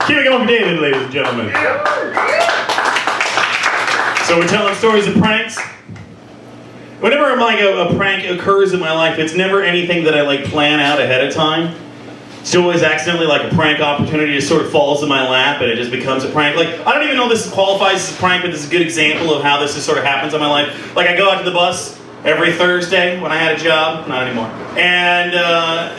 Keep it going for David, ladies and gentlemen. So we're telling stories of pranks. Whenever a prank occurs in my life, it's never anything that I plan out ahead of time. It's always accidentally a prank opportunity just sort of falls in my lap and it just becomes a prank. I don't even know this qualifies as a prank, but this is a good example of how this just sort of happens in my life. I go out to the bus every Thursday when I had a job, not anymore. And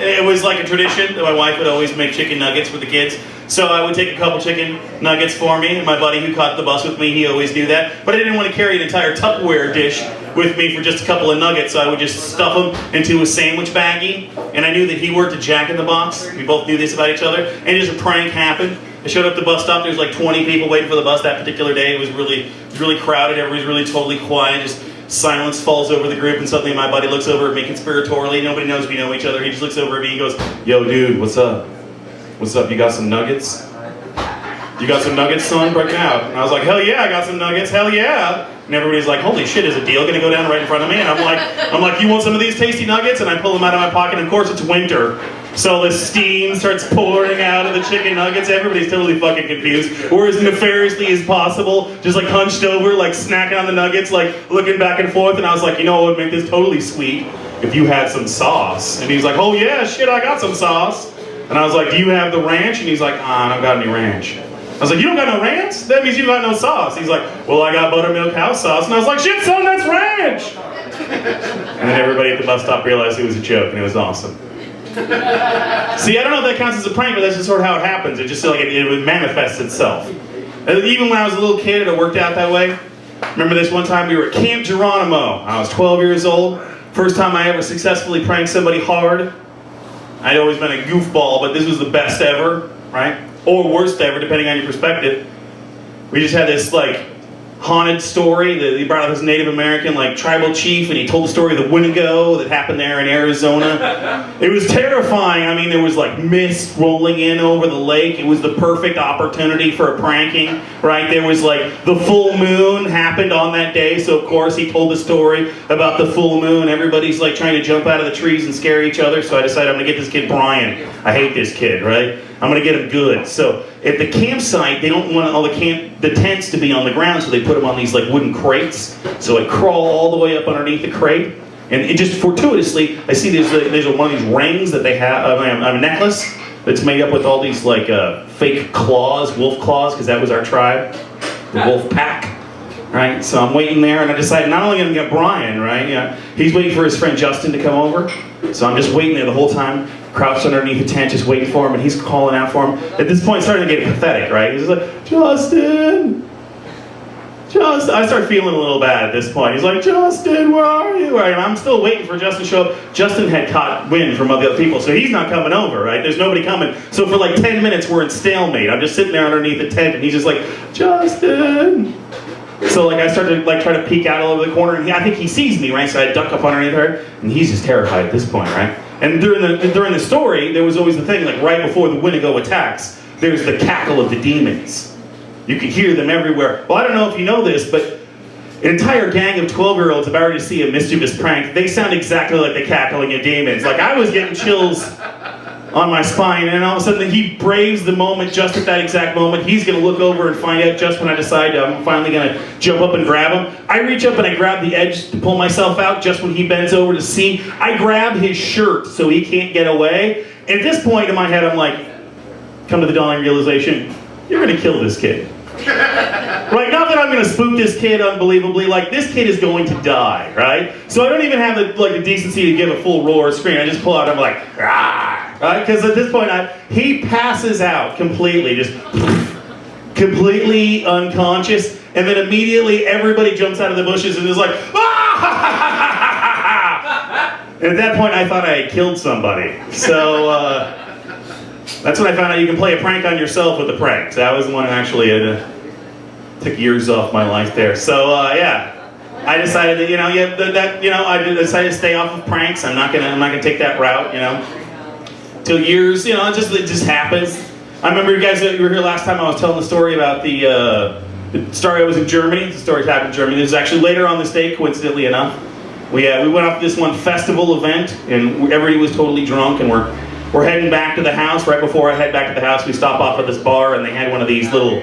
it was a tradition that my wife would always make chicken nuggets for the kids. So I would take a couple chicken nuggets for me, and my buddy who caught the bus with me, he always do that. But I didn't want to carry an entire Tupperware dish with me for just a couple of nuggets, so I would just stuff them into a sandwich baggie. And I knew that he worked at Jack in the Box. We both knew this about each other. And just a prank happened. I showed up at the bus stop. There was 20 people waiting for the bus that particular day. It was really crowded. Everybody was really totally quiet. Just silence falls over the group, and suddenly my buddy looks over at me conspiratorially. Nobody knows we know each other. He just looks over at me and goes, "Yo, dude, what's up? What's up? You got some nuggets? You got some nuggets, son? Break out." And I was like, "Hell yeah, I got some nuggets. Hell yeah!" And everybody's like, "Holy shit, is a deal gonna go down right in front of me?" And I'm like, "You want some of these tasty nuggets?" And I pull them out of my pocket. And of course, it's winter, so the steam starts pouring out of the chicken nuggets. Everybody's totally fucking confused. We're as nefariously as possible, just hunched over, snacking on the nuggets, looking back and forth. And I was like, "You know what would make this totally sweet? If you had some sauce." And he's like, "Oh yeah, shit, I got some sauce." And I was like, "Do you have the ranch?" And he's like, "I don't got any ranch." I was like, "You don't got no ranch? That means you got no sauce." He's like, "Well, I got buttermilk house sauce." And I was like, "Shit, son, that's ranch!" And then everybody at the bus stop realized it was a joke, and it was awesome. See, I don't know if that counts as a prank, but that's just sort of how it happens. It just it manifests itself. Even when I was a little kid, it worked out that way. Remember this one time we were at Camp Geronimo. I was 12 years old. First time I ever successfully pranked somebody hard. I'd always been a goofball, but this was the best ever, right? Or worst ever, depending on your perspective. We just had this haunted story that he brought out this Native American tribal chief, and he told the story of the Wendigo that happened there in Arizona. It was terrifying. I mean, there was mist rolling in over the lake. It was the perfect opportunity for a pranking, right? There was the full moon happened on that day, so of course he told the story about the full moon. Everybody's trying to jump out of the trees and scare each other, so I decided I'm gonna get this kid Brian. I hate this kid, right? I'm gonna get him good. So at the campsite, they don't want all the tents to be on the ground, so they put them on these wooden crates. So I crawl all the way up underneath the crate, and it just fortuitously, I see there's one of these rings that they have, a necklace that's made up with all these fake claws, wolf claws, because that was our tribe, the wolf pack. Right, so I'm waiting there, and I decided not only going to get Brian, right? Yeah, he's waiting for his friend Justin to come over. So I'm just waiting there the whole time, crouched underneath the tent, just waiting for him, and he's calling out for him. At this point, it's starting to get pathetic, right? He's like, "Justin! Justin!" I start feeling a little bad at this point. He's like, "Justin, where are you?" Right, and I'm still waiting for Justin to show up. Justin had caught wind from other people, so he's not coming over, right? There's nobody coming. So for 10 minutes, we're in stalemate. I'm just sitting there underneath the tent, and he's just like, "Justin!" So I started to try to peek out all over the corner, and I think he sees me, right? So I duck up underneath her, and he's just terrified at this point, right? And during the story, there was always the thing, right before the Wendigo attacks, there's the cackle of the demons. You can hear them everywhere. Well, I don't know if you know this, but an entire gang of 12-year-olds, if I were to see a mischievous prank, they sound exactly like the cackling of demons. I was getting chills on my spine, and all of a sudden he braves the moment. Just at that exact moment, he's going to look over and find out just when I decide I'm finally going to jump up and grab him. I reach up and I grab the edge to pull myself out just when he bends over to see. I grab his shirt so he can't get away. And at this point in my head, I'm like, come to the dawning realization, you're going to kill this kid. Right, not that I'm going to spook this kid unbelievably, this kid is going to die, right? So I don't even have the decency to give a full roar or scream. I just pull out, I'm like, "Rah!" Right? Because at this point, he passes out completely, just completely unconscious, and then immediately everybody jumps out of the bushes and is like, "Ah!" And at that point, I thought I had killed somebody. So that's when I found out you can play a prank on yourself with a prank. So that was the one that actually took years off my life there. So yeah, I decided that I decided to stay off of pranks. I'm not gonna take that route, till years. It just happens. I remember you guys that were here last time. I was telling the story about the story I was in Germany. The story happened in Germany. This was actually later on this day, coincidentally enough. We went off to this one festival event, and everybody was totally drunk, and we're we're heading back to the house. Right before I head back to the house, we stop off at this bar, and they had one of these little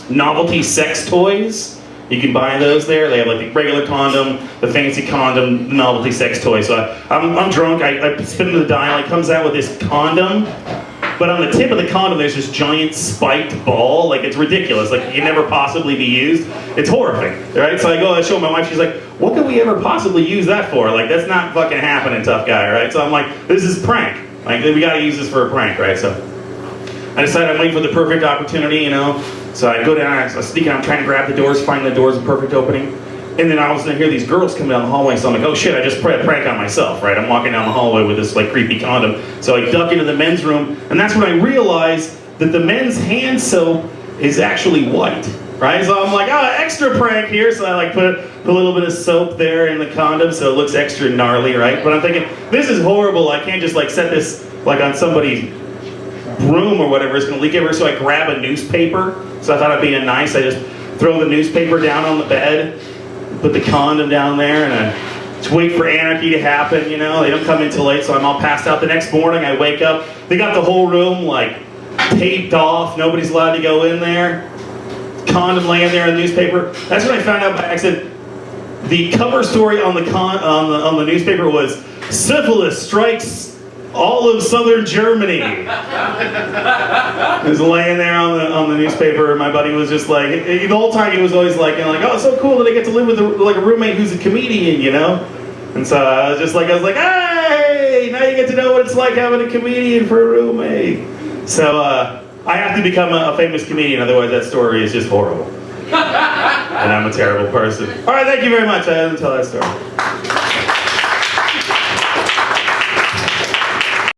novelty sex toys. You can buy those there. They have like the regular condom, the fancy condom, the novelty sex toy. So I'm drunk, I spin the dial, it comes out with this condom, but on the tip of the condom there's this giant spiked ball. Like, it's ridiculous. Like, it can never possibly be used. It's horrifying, right? So I go, I show my wife, she's like, what could we ever possibly use that for? Like, that's not fucking happening, tough guy, right? So I'm like, this is prank. Like, we gotta use this for a prank, right? So I decided I'm waiting for the perfect opportunity, you know? So I go down, I sneak out, I'm trying to grab the doors, find the doors, a perfect opening. And then all of a sudden I hear these girls coming down the hallway, so I'm like, oh shit, I just played a prank on myself, right? I'm walking down the hallway with this like creepy condom. So I duck into the men's room, and that's when I realize that the men's hand soap is actually white, right? So I'm like, oh, extra prank here. So I like put a little bit of soap there in the condom so it looks extra gnarly, right? But I'm thinking, this is horrible. I can't just like set this like on somebody's room or whatever, it's gonna leak everywhere. So I grab a newspaper. So I thought I'd be nice. I just throw the newspaper down on the bed, put the condom down there, and I just wait for anarchy to happen, you know. They don't come in till late, so I'm all passed out. The next morning I wake up, they got the whole room like taped off, nobody's allowed to go in there. Condom laying there in the newspaper. That's when I found out by accident. The cover story on the newspaper was syphilis strikes all of southern Germany. It was laying there on the newspaper, and my buddy was just like, the whole time he was always like, you know, like, oh, it's so cool that I get to live with like a roommate who's a comedian, you know? And so I was like, hey, now you get to know what it's like having a comedian for a roommate. So I have to become a famous comedian, otherwise that story is just horrible. And I'm a terrible person. All right, thank you very much. I didn't tell that story.